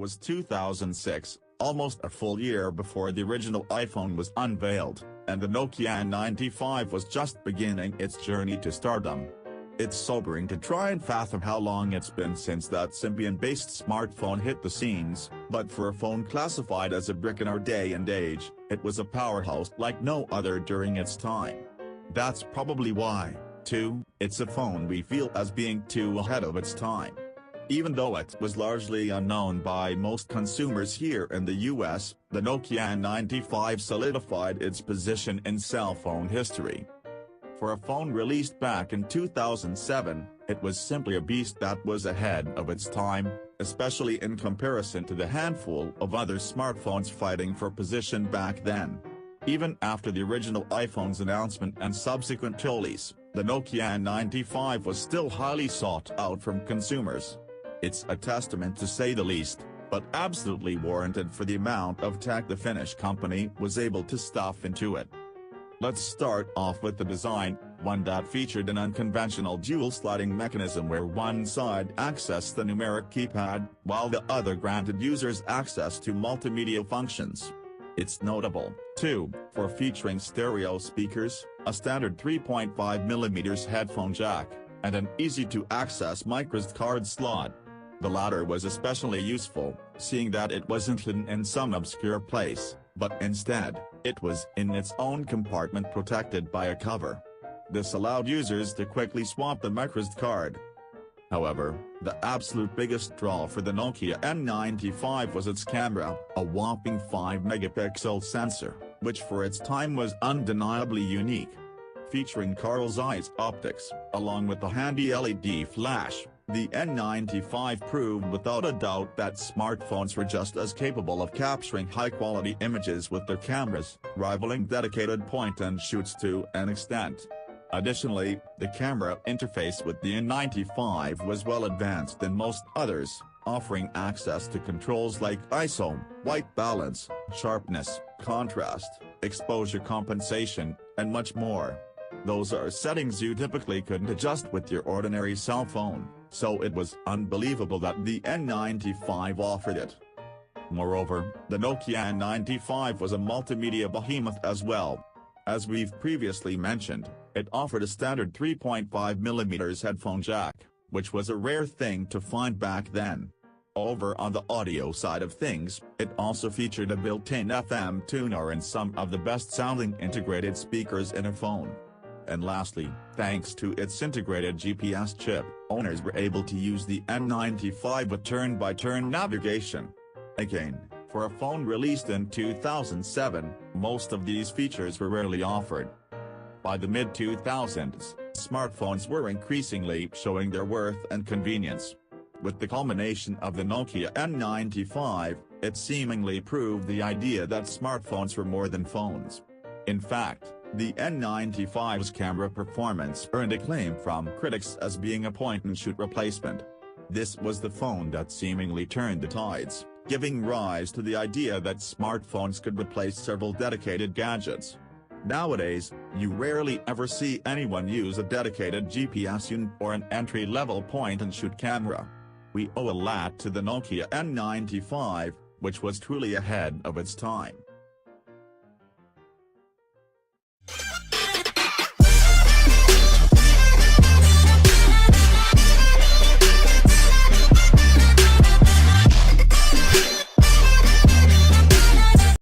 was 2006, almost a full year before the original iPhone was unveiled, and the Nokia N95 was just beginning its journey to stardom. It's sobering to try and fathom how long it's been since that Symbian-based smartphone hit the scenes, but for a phone classified as a brick in our day and age, it was a powerhouse like no other during its time. That's probably why, too, it's a phone we feel as being too ahead of its time. Even though it was largely unknown by most consumers here in the US, the Nokia N95 solidified its position in cell phone history. For a phone released back in 2007, it was simply a beast that was ahead of its time, especially in comparison to the handful of other smartphones fighting for position back then. Even after the original iPhone's announcement and subsequent release, the Nokia N95 was still highly sought out from consumers. It's a testament to say the least, but absolutely warranted for the amount of tech the Finnish company was able to stuff into it. Let's start off with the design, one that featured an unconventional dual sliding mechanism where one side accessed the numeric keypad, while the other granted users access to multimedia functions. It's notable, too, for featuring stereo speakers, a standard 3.5mm headphone jack, and an easy-to-access microSD card slot. The latter was especially useful, seeing that it wasn't hidden in some obscure place, but instead, it was in its own compartment protected by a cover. This allowed users to quickly swap the microSD card. However, the absolute biggest draw for the Nokia N95 was its camera, a whopping 5-megapixel sensor, which for its time was undeniably unique. Featuring Carl Zeiss optics, along with the handy LED flash, the N95 proved without a doubt that smartphones were just as capable of capturing high-quality images with their cameras, rivaling dedicated point-and-shoots to an extent. Additionally, the camera interface with the N95 was well advanced than most others, offering access to controls like ISO, white balance, sharpness, contrast, exposure compensation, and much more. Those are settings you typically couldn't adjust with your ordinary cell phone, so it was unbelievable that the N95 offered it. Moreover, the Nokia N95 was a multimedia behemoth as well. As we've previously mentioned, it offered a standard 3.5mm headphone jack, which was a rare thing to find back then. Over on the audio side of things, it also featured a built-in FM tuner and some of the best-sounding integrated speakers in a phone. And lastly, thanks to its integrated GPS chip, owners were able to use the N95 with turn-by-turn navigation. Again, for a phone released in 2007, most of these features were rarely offered. By the mid-2000s, smartphones were increasingly showing their worth and convenience. With the culmination of the Nokia N95, it seemingly proved the idea that smartphones were more than phones. In fact, the N95's camera performance earned acclaim from critics as being a point-and-shoot replacement. This was the phone that seemingly turned the tides, giving rise to the idea that smartphones could replace several dedicated gadgets. Nowadays, you rarely ever see anyone use a dedicated GPS unit or an entry-level point-and-shoot camera. We owe a lot to the Nokia N95, which was truly ahead of its time.